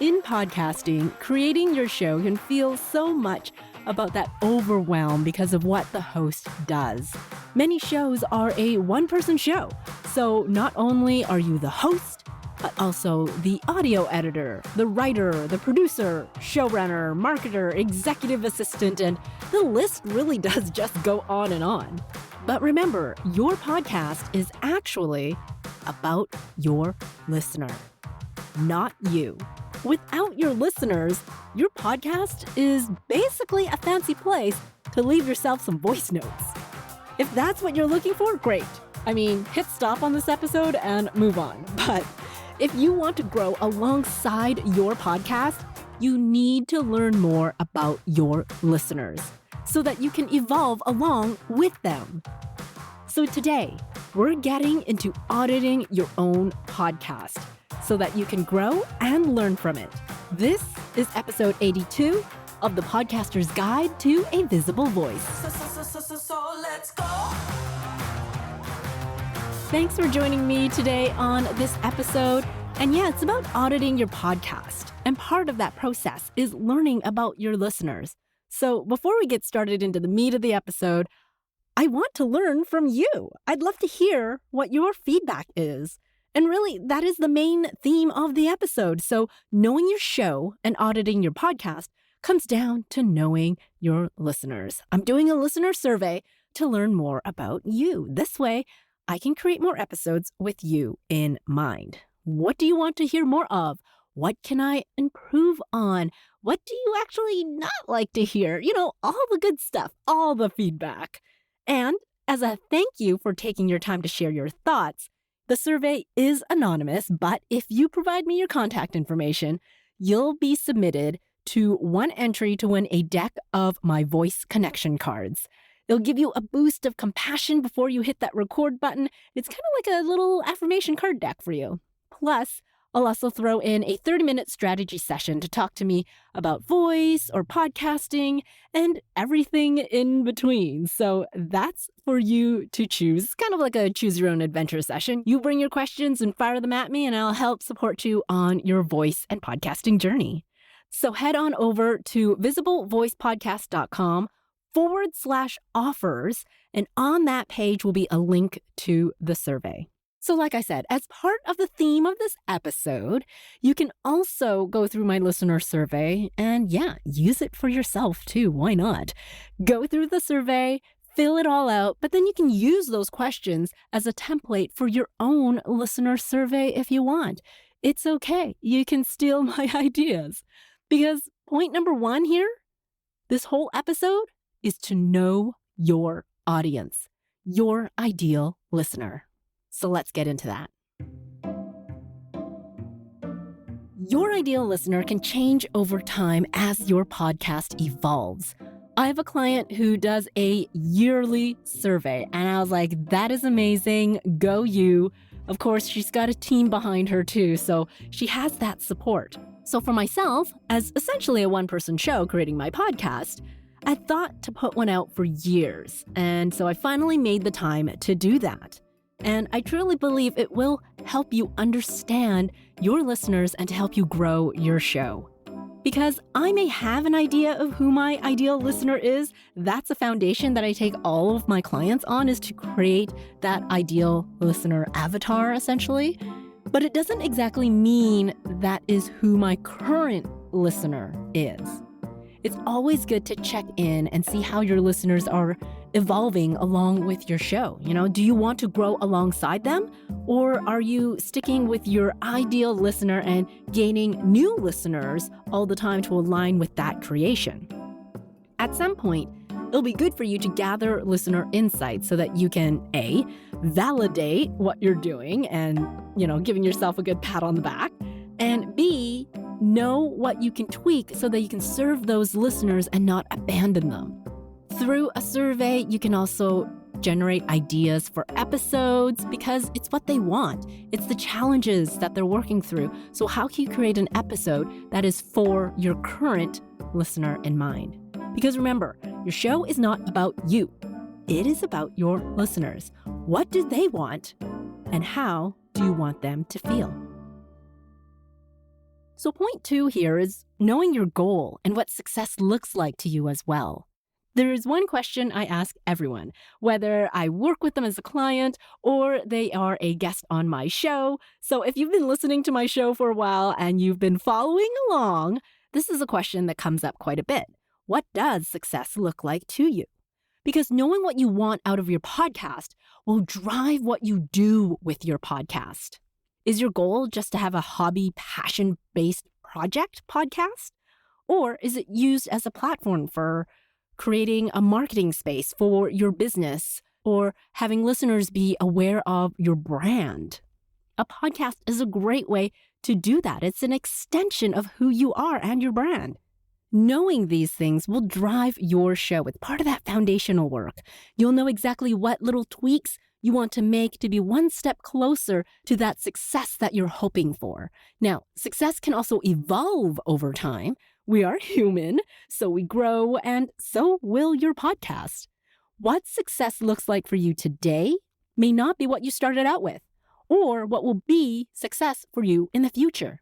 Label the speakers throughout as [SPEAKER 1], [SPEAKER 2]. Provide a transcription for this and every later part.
[SPEAKER 1] In podcasting, creating your show can feel so much about that overwhelm because of what the host does. Many shows are a one-person show, so not only are you the host, but also the audio editor, the writer, the producer, showrunner, marketer, executive assistant, and the list really does just go on and on. But remember, your podcast is actually about your listener, not you. Without your listeners, your podcast is basically a fancy place to leave yourself some voice notes. If that's what you're looking for, great. I mean, hit stop on this episode and move on. But if you want to grow alongside your podcast, you need to learn more about your listeners so that you can evolve along with them. So today, we're getting into auditing your own podcast so that you can grow and learn from it. This is episode 82 of the Podcaster's Guide to a Visible Voice. So let's go! Thanks for joining me today on this episode. And yeah, it's about auditing your podcast. And part of that process is learning about your listeners. So before we get started into the meat of the episode, I want to learn from you. I'd love to hear what your feedback is. And really, that is the main theme of the episode. So knowing your show and auditing your podcast comes down to knowing your listeners. I'm doing a listener survey to learn more about you. This way, I can create more episodes with you in mind. What do you want to hear more of? What can I improve on? What do you actually not like to hear? You know, all the good stuff, all the feedback. And as a thank you for taking your time to share your thoughts, the survey is anonymous, but if you provide me your contact information, you'll be submitted to one entry to win a deck of my voice connection cards. It'll give you a boost of compassion before you hit that record button. It's kind of like a little affirmation card deck for you. Plus, I'll also throw in a 30-minute strategy session to talk to me about voice or podcasting and everything in between. So that's for you to choose. It's kind of like a choose your own adventure session. You bring your questions and fire them at me, and I'll help support you on your voice and podcasting journey. So head on over to visiblevoicepodcast.com/offers, and on that page will be a link to the survey. So like I said, as part of the theme of this episode, you can also go through my listener survey and use it for yourself too. Why not? Go through the survey, fill it all out, but then you can use those questions as a template for your own listener survey if you want. It's okay. You can steal my ideas. Because point number one here, this whole episode is to know your audience, your ideal listener. So let's get into that. Your ideal listener can change over time as your podcast evolves. I have a client who does a yearly survey, and I was like, that is amazing. Go you. Of course, she's got a team behind her too, so she has that support. So for myself, as essentially a one-person show creating my podcast, I thought to put one out for years. And so I finally made the time to do that. And I truly believe it will help you understand your listeners and to help you grow your show. Because I may have an idea of who my ideal listener is, that's a foundation that I take all of my clients on, is to create that ideal listener avatar, essentially. But it doesn't exactly mean that is who my current listener is. It's always good to check in and see how your listeners are evolving along with your show. You know, do you want to grow alongside them? Or are you sticking with your ideal listener and gaining new listeners all the time to align with that creation? At some point, it'll be good for you to gather listener insights so that you can A, validate what you're doing and, giving yourself a good pat on the back, and B, know what you can tweak so that you can serve those listeners and not abandon them. Through a survey, you can also generate ideas for episodes because it's what they want. It's the challenges that they're working through. So how can you create an episode that is for your current listener in mind? Because remember, your show is not about you. It is about your listeners. What do they want, and how do you want them to feel? So point 2 here is knowing your goal and what success looks like to you as well. There is one question I ask everyone, whether I work with them as a client or they are a guest on my show. So if you've been listening to my show for a while and you've been following along, this is a question that comes up quite a bit. What does success look like to you? Because knowing what you want out of your podcast will drive what you do with your podcast. Is your goal just to have a hobby, passion-based project podcast? Or is it used as a platform for creating a marketing space for your business or having listeners be aware of your brand? A podcast is a great way to do that. It's an extension of who you are and your brand. Knowing these things will drive your show. It's part of that foundational work. You'll know exactly what little tweaks you want to make to be one step closer to that success that you're hoping for. Now, success can also evolve over time. We are human, so we grow, and so will your podcast. What success looks like for you today may not be what you started out with, or what will be success for you in the future.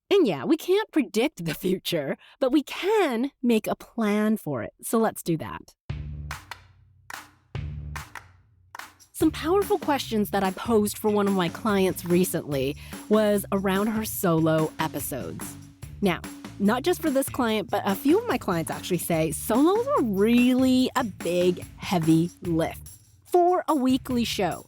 [SPEAKER 1] And yeah, we can't predict the future, but we can make a plan for it. So let's do that. Some powerful questions that I posed for one of my clients recently was around her solo episodes. Now, not just for this client, but a few of my clients actually say solos are really a big, heavy lift for a weekly show.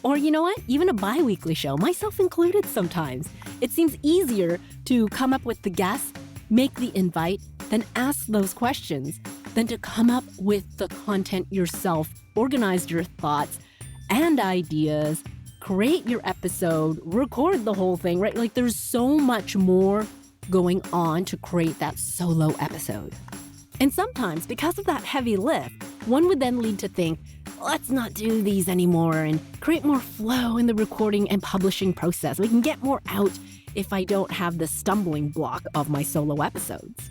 [SPEAKER 1] Or you know what? Even a bi-weekly show, myself included sometimes. It seems easier to come up with the guests, make the invite, then ask those questions, than to come up with the content yourself, organize your thoughts and ideas, create your episode, record the whole thing, right? Like there's so much more going on to create that solo episode. And sometimes, because of that heavy lift, one would then lead to think, let's not do these anymore and create more flow in the recording and publishing process. We can get more out if I don't have the stumbling block of my solo episodes.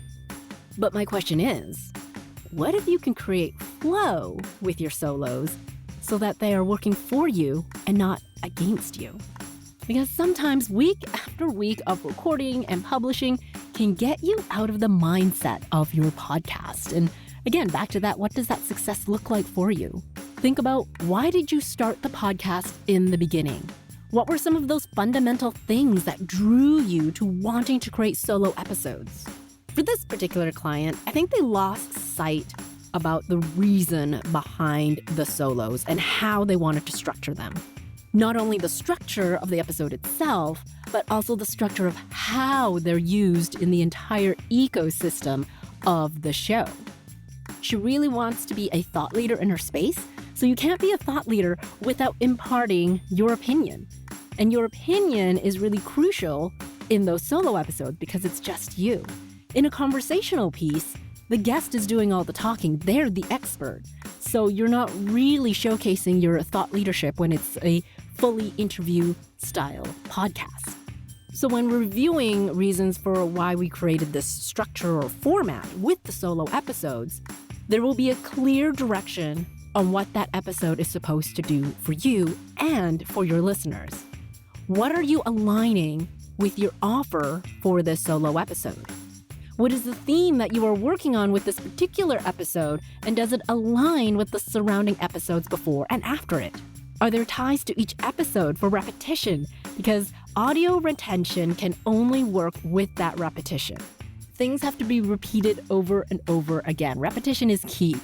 [SPEAKER 1] But my question is, what if you can create flow with your solos so that they are working for you and not against you? Because sometimes week after week of recording and publishing can get you out of the mindset of your podcast. And again, back to that, what does that success look like for you? Think about, why did you start the podcast in the beginning? What were some of those fundamental things that drew you to wanting to create solo episodes? For this particular client, I think they lost sight about the reason behind the solos and how they wanted to structure them. Not only the structure of the episode itself, but also the structure of how they're used in the entire ecosystem of the show. She really wants to be a thought leader in her space, so you can't be a thought leader without imparting your opinion. And your opinion is really crucial in those solo episodes because it's just you. In a conversational piece, the guest is doing all the talking. They're the expert. So you're not really showcasing your thought leadership when it's a fully interview style podcast. So when reviewing reasons for why we created this structure or format with the solo episodes, there will be a clear direction on what that episode is supposed to do for you and for your listeners. What are you aligning with your offer for this solo episode? What is the theme that you are working on with this particular episode, and does it align with the surrounding episodes before and after it? Are there ties to each episode for repetition? Because audio retention can only work with that repetition. Things have to be repeated over and over again. Repetition is key.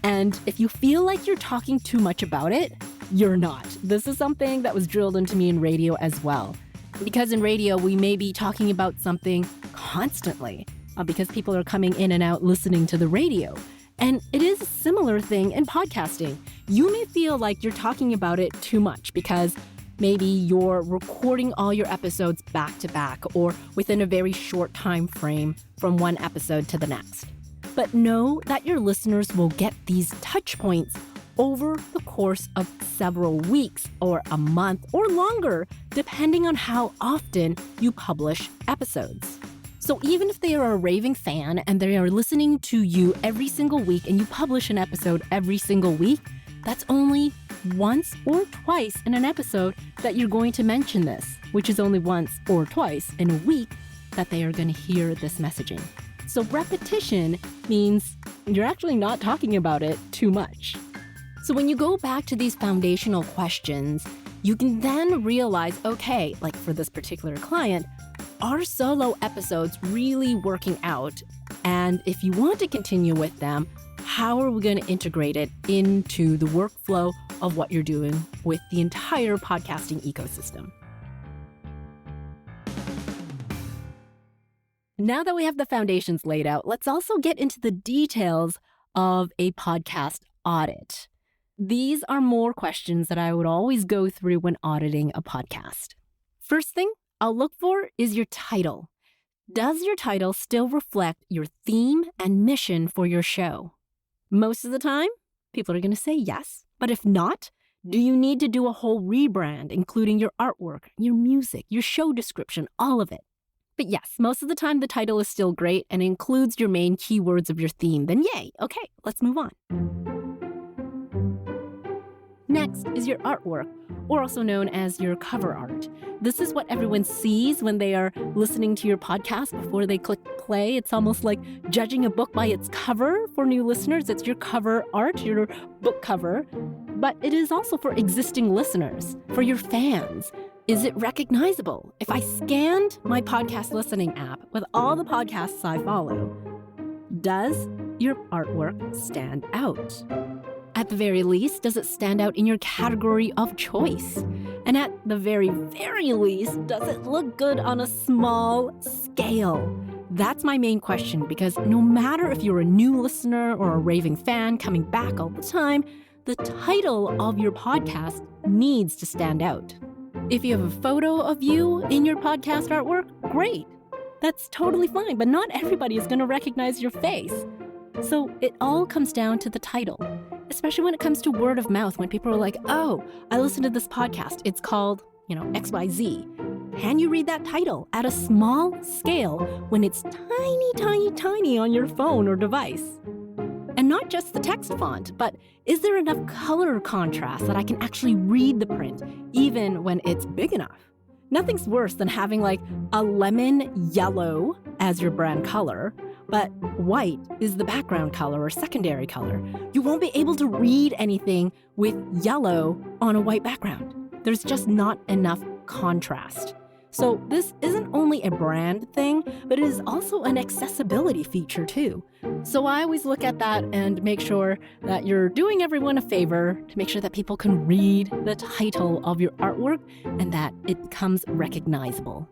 [SPEAKER 1] And if you feel like you're talking too much about it, you're not. This is something that was drilled into me in radio as well. Because in radio, we may be talking about something constantly because people are coming in and out listening to the radio. And it is a similar thing in podcasting. You may feel like you're talking about it too much because maybe you're recording all your episodes back to back or within a very short time frame from one episode to the next. But know that your listeners will get these touch points over the course of several weeks or a month or longer, depending on how often you publish episodes. So even if they are a raving fan and they are listening to you every single week and you publish an episode every single week, that's only once or twice in an episode that you're going to mention this, which is only once or twice in a week that they are going to hear this messaging. So repetition means you're actually not talking about it too much. So when you go back to these foundational questions, you can then realize, okay, like for this particular client, are solo episodes really working out? And if you want to continue with them, how are we going to integrate it into the workflow of what you're doing with the entire podcasting ecosystem? Now that we have the foundations laid out, let's also get into the details of a podcast audit. These are more questions that I would always go through when auditing a podcast. First thing I'll look for is your title. Does your title still reflect your theme and mission for your show? Most of the time, people are going to say yes. But if not, do you need to do a whole rebrand, including your artwork, your music, your show description, all of it? But yes, most of the time the title is still great and includes your main keywords of your theme. Then yay, okay, let's move on. Next is your artwork, or also known as your cover art. This is what everyone sees when they are listening to your podcast before they click play. It's almost like judging a book by its cover for new listeners. It's your cover art, your book cover. But it is also for existing listeners, for your fans. Is it recognizable? If I scanned my podcast listening app with all the podcasts I follow, does your artwork stand out? At the very least, does it stand out in your category of choice? And at the very, very least, does it look good on a small scale? That's my main question, because no matter if you're a new listener or a raving fan coming back all the time, the title of your podcast needs to stand out. If you have a photo of you in your podcast artwork, great. That's totally fine, but not everybody is going to recognize your face. So it all comes down to the title, especially when it comes to word of mouth, when people are like, oh, I listened to this podcast. It's called, XYZ. Can you read that title at a small scale when it's tiny, tiny, tiny on your phone or device? And not just the text font, but is there enough color contrast that I can actually read the print, even when it's big enough? Nothing's worse than having like a lemon yellow as your brand color, but white is the background color or secondary color. You won't be able to read anything with yellow on a white background. There's just not enough contrast. So this isn't only a brand thing, but it is also an accessibility feature too. So I always look at that and make sure that you're doing everyone a favor to make sure that people can read the title of your artwork and that it becomes recognizable.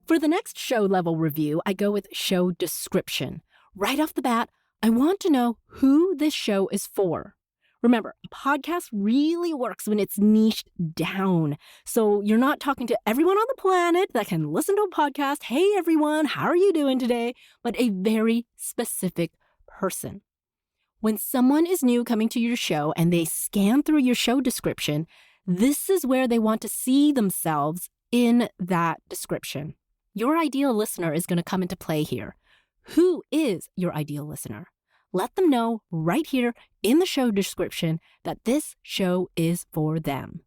[SPEAKER 1] For the next show level review, I go with show description. Right off the bat, I want to know who this show is for. Remember, a podcast really works when it's niched down. So you're not talking to everyone on the planet that can listen to a podcast. Hey, everyone, how are you doing today? But a very specific person. When someone is new coming to your show and they scan through your show description, this is where they want to see themselves in that description. Your ideal listener is going to come into play here. Who is your ideal listener? Let them know right here in the show description that this show is for them.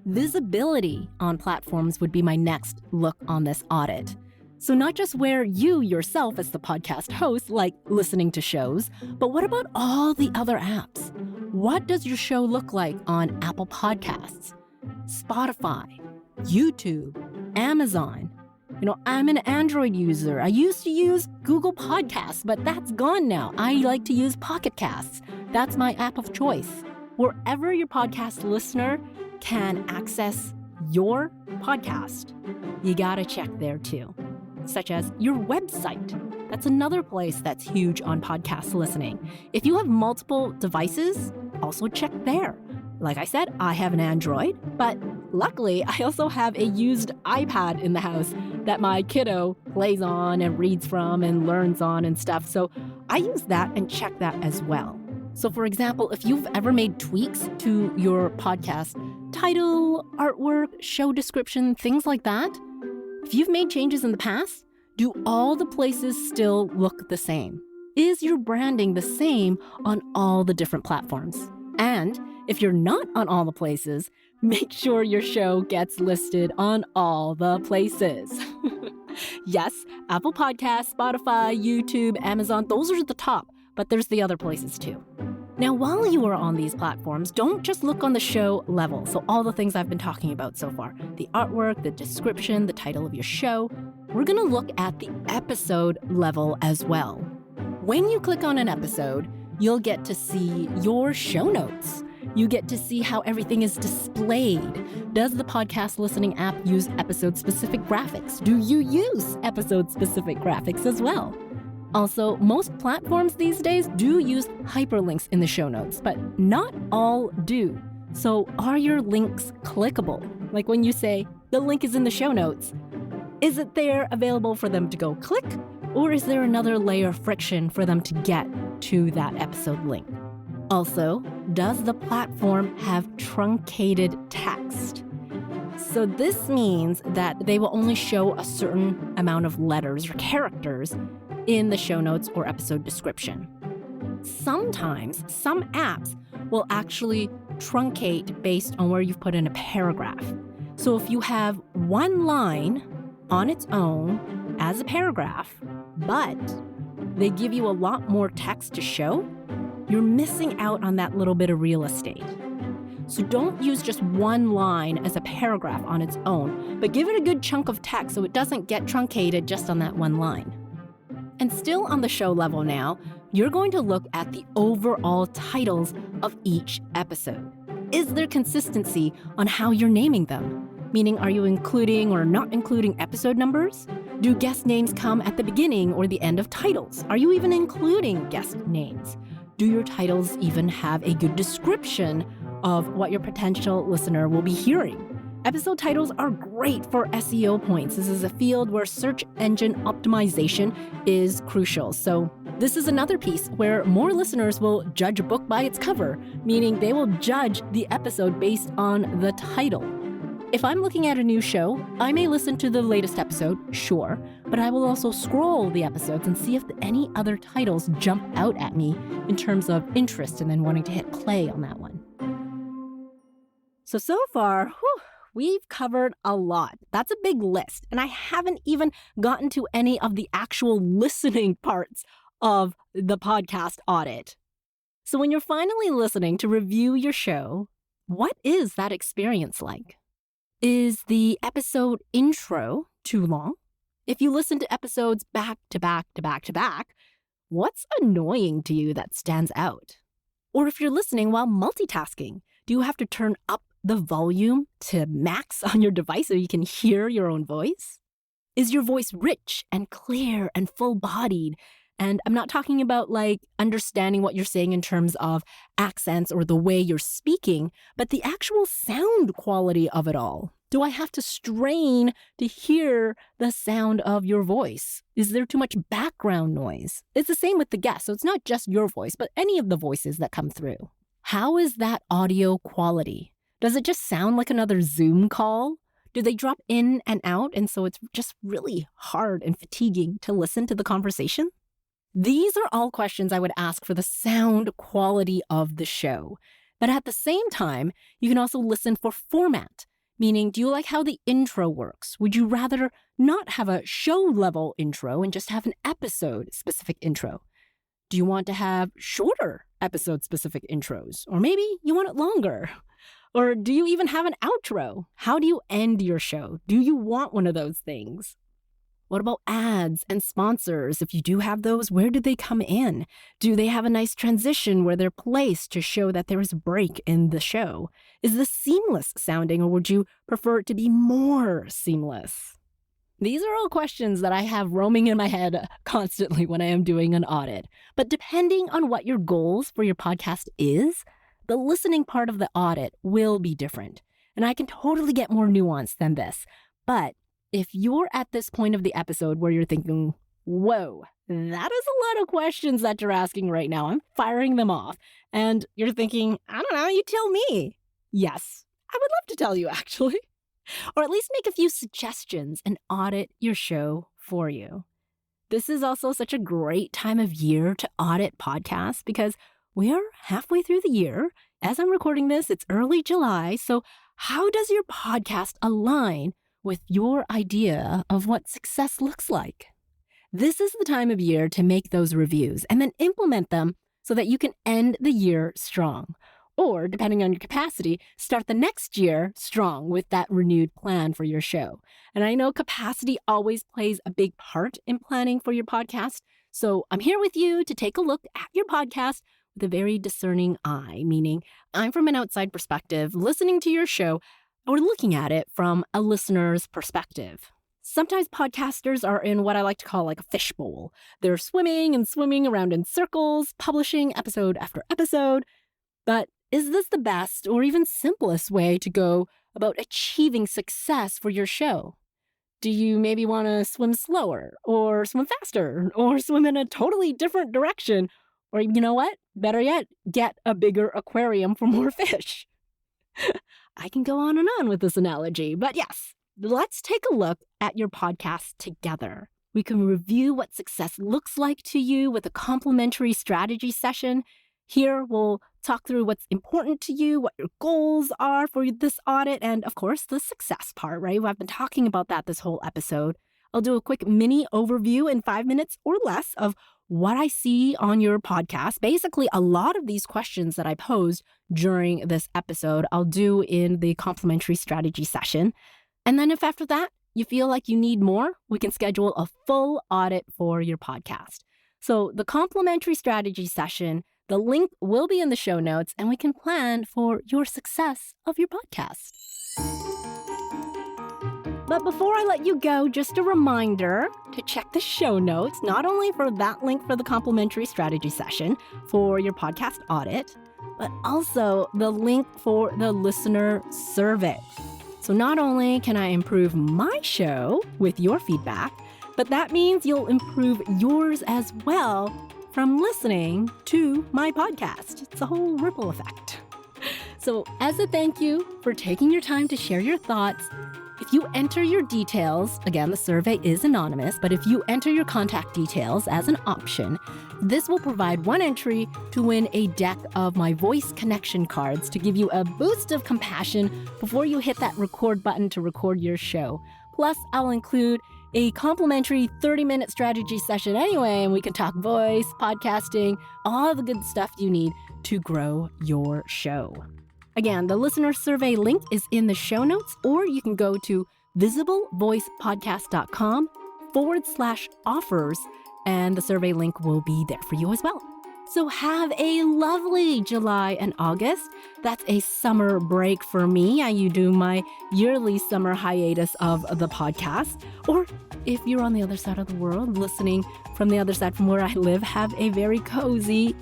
[SPEAKER 1] Visibility on platforms would be my next look on this audit. So not just where you yourself as the podcast host like listening to shows, but what about all the other apps? What does your show look like on Apple Podcasts, Spotify, YouTube, Amazon? I'm an Android user. I used to use Google Podcasts, but that's gone now. I like to use Pocket Casts. That's my app of choice. Wherever your podcast listener can access your podcast, you gotta check there too, such as your website. That's another place that's huge on podcast listening. If you have multiple devices, also check there. Like I said, I have an Android, but luckily I also have a used iPad in the house that my kiddo plays on and reads from and learns on and stuff. So I use that and check that as well. So for example, if you've ever made tweaks to your podcast title, artwork, show description, things like that, if you've made changes in the past, do all the places still look the same? Is your branding the same on all the different platforms? And if you're not on all the places, make sure your show gets listed on all the places. Yes, Apple Podcasts, Spotify, YouTube, Amazon, those are the top, but there's the other places too. Now, while you are on these platforms, don't just look on the show level. So all the things I've been talking about so far, the artwork, the description, the title of your show, we're going to look at the episode level as well. When you click on an episode, you'll get to see your show notes. You get to see how everything is displayed. Does the podcast listening app use episode-specific graphics? Do you use episode-specific graphics as well? Also, most platforms these days do use hyperlinks in the show notes, but not all do. So are your links clickable? Like when you say, the link is in the show notes, is it there available for them to go click? Or is there another layer of friction for them to get to that episode link? Also, does the platform have truncated text? So this means that they will only show a certain amount of letters or characters in the show notes or episode description. Sometimes, some apps will actually truncate based on where you've put in a paragraph. So if you have one line on its own as a paragraph, but they give you a lot more text to show, you're missing out on that little bit of real estate. So don't use just one line as a paragraph on its own, but give it a good chunk of text so it doesn't get truncated just on that one line. And still on the show level now, you're going to look at the overall titles of each episode. Is there consistency on how you're naming them? Meaning, are you including or not including episode numbers? Do guest names come at the beginning or the end of titles? Are you even including guest names? Do your titles even have a good description of what your potential listener will be hearing? Episode titles are great for SEO points. This is a field where search engine optimization is crucial. So this is another piece where more listeners will judge a book by its cover, meaning they will judge the episode based on the title. If I'm looking at a new show, I may listen to the latest episode, sure, but I will also scroll the episodes and see if any other titles jump out at me in terms of interest and then wanting to hit play on that one. So far, we've covered a lot. That's a big list, and I haven't even gotten to any of the actual listening parts of the podcast audit. So when you're finally listening to review your show, what is that experience like? Is the episode intro too long? If you listen to episodes back to back to back to back, what's annoying to you that stands out? Or if you're listening while multitasking, do you have to turn up the volume to max on your device so you can hear your own voice? Is your voice rich and clear and full-bodied? And I'm not talking about like understanding what you're saying in terms of accents or the way you're speaking, but the actual sound quality of it all. Do I have to strain to hear the sound of your voice? Is there too much background noise? It's the same with the guest, so it's not just your voice, but any of the voices that come through. How is that audio quality? Does it just sound like another Zoom call? Do they drop in and out, and so it's just really hard and fatiguing to listen to the conversation? These are all questions I would ask for the sound quality of the show. But at the same time, you can also listen for format. Meaning, do you like how the intro works? Would you rather not have a show-level intro and just have an episode-specific intro? Do you want to have shorter episode-specific intros? Or maybe you want it longer? Or do you even have an outro? How do you end your show? Do you want one of those things? What about ads and sponsors? If you do have those, where do they come in? Do they have a nice transition where they're placed to show that there is a break in the show? Is this seamless sounding, or would you prefer it to be more seamless? These are all questions that I have roaming in my head constantly when I am doing an audit. But depending on what your goals for your podcast is, the listening part of the audit will be different. And I can totally get more nuanced than this. But if you're at this point of the episode where you're thinking, whoa, that is a lot of questions that you're asking right now. I'm firing them off. And you're thinking, I don't know, you tell me. Yes, I would love to tell you, actually. Or at least make a few suggestions and audit your show for you. This is also such a great time of year to audit podcasts because we are halfway through the year. As I'm recording this, it's early July, so how does your podcast align with your idea of what success looks like? This is the time of year to make those reviews and then implement them so that you can end the year strong. Or, depending on your capacity, start the next year strong with that renewed plan for your show. And I know capacity always plays a big part in planning for your podcast. So I'm here with you to take a look at your podcast with a very discerning eye, meaning I'm from an outside perspective, listening to your show or looking at it from a listener's perspective. Sometimes podcasters are in what I like to call like a fishbowl. They're swimming and swimming around in circles, publishing episode after episode. But is this the best or even simplest way to go about achieving success for your show? Do you maybe want to swim slower or swim faster or swim in a totally different direction? Or you know what? Better yet, get a bigger aquarium for more fish. I can go on and on with this analogy, but yes, let's take a look at your podcast together. We can review what success looks like to you with a complimentary strategy session. Here, we'll talk through what's important to you, what your goals are for this audit, and of course, the success part, right? I've been talking about that this whole episode. I'll do a quick mini overview in 5 minutes or less of what I see on your podcast. Basically, a lot of these questions that I posed during this episode, I'll do in the complimentary strategy session. And then if after that, you feel like you need more, we can schedule a full audit for your podcast. So the complimentary strategy session, the link will be in the show notes, and we can plan for your success of your podcast. But before I let you go, just a reminder to check the show notes, not only for that link for the complimentary strategy session for your podcast audit, but also the link for the listener survey. So not only can I improve my show with your feedback, but that means you'll improve yours as well from listening to my podcast. It's a whole ripple effect. So as a thank you for taking your time to share your thoughts, if you enter your details, again, the survey is anonymous, but if you enter your contact details as an option, this will provide one entry to win a deck of my voice connection cards to give you a boost of compassion before you hit that record button to record your show. Plus, I'll include a complimentary 30-minute strategy session anyway, and we can talk voice, podcasting, all the good stuff you need to grow your show. Again, the listener survey link is in the show notes, or you can go to visiblevoicepodcast.com/offers, and the survey link will be there for you as well. So have a lovely July and August. That's a summer break for me. You do my yearly summer hiatus of the podcast. Or if you're on the other side of the world, listening from the other side from where I live, have a very cozy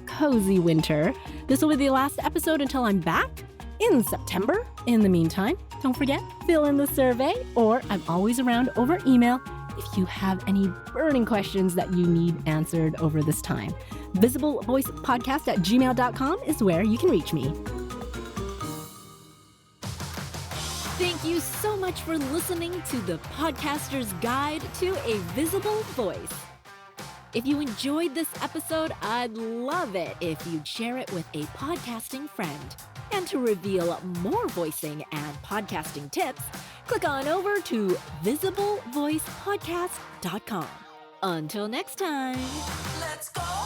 [SPEAKER 1] winter. This will be the last episode until I'm back in September. In the meantime, don't forget, fill in the survey, or I'm always around over email if you have any burning questions that you need answered over this time. visiblevoicepodcast@gmail.com is where you can reach me. Thank you so much for listening to the Podcaster's Guide to a Visible Voice. If you enjoyed this episode, I'd love it if you'd share it with a podcasting friend. And to reveal more voicing and podcasting tips, click on over to visiblevoicepodcast.com. Until next time.
[SPEAKER 2] Let's go!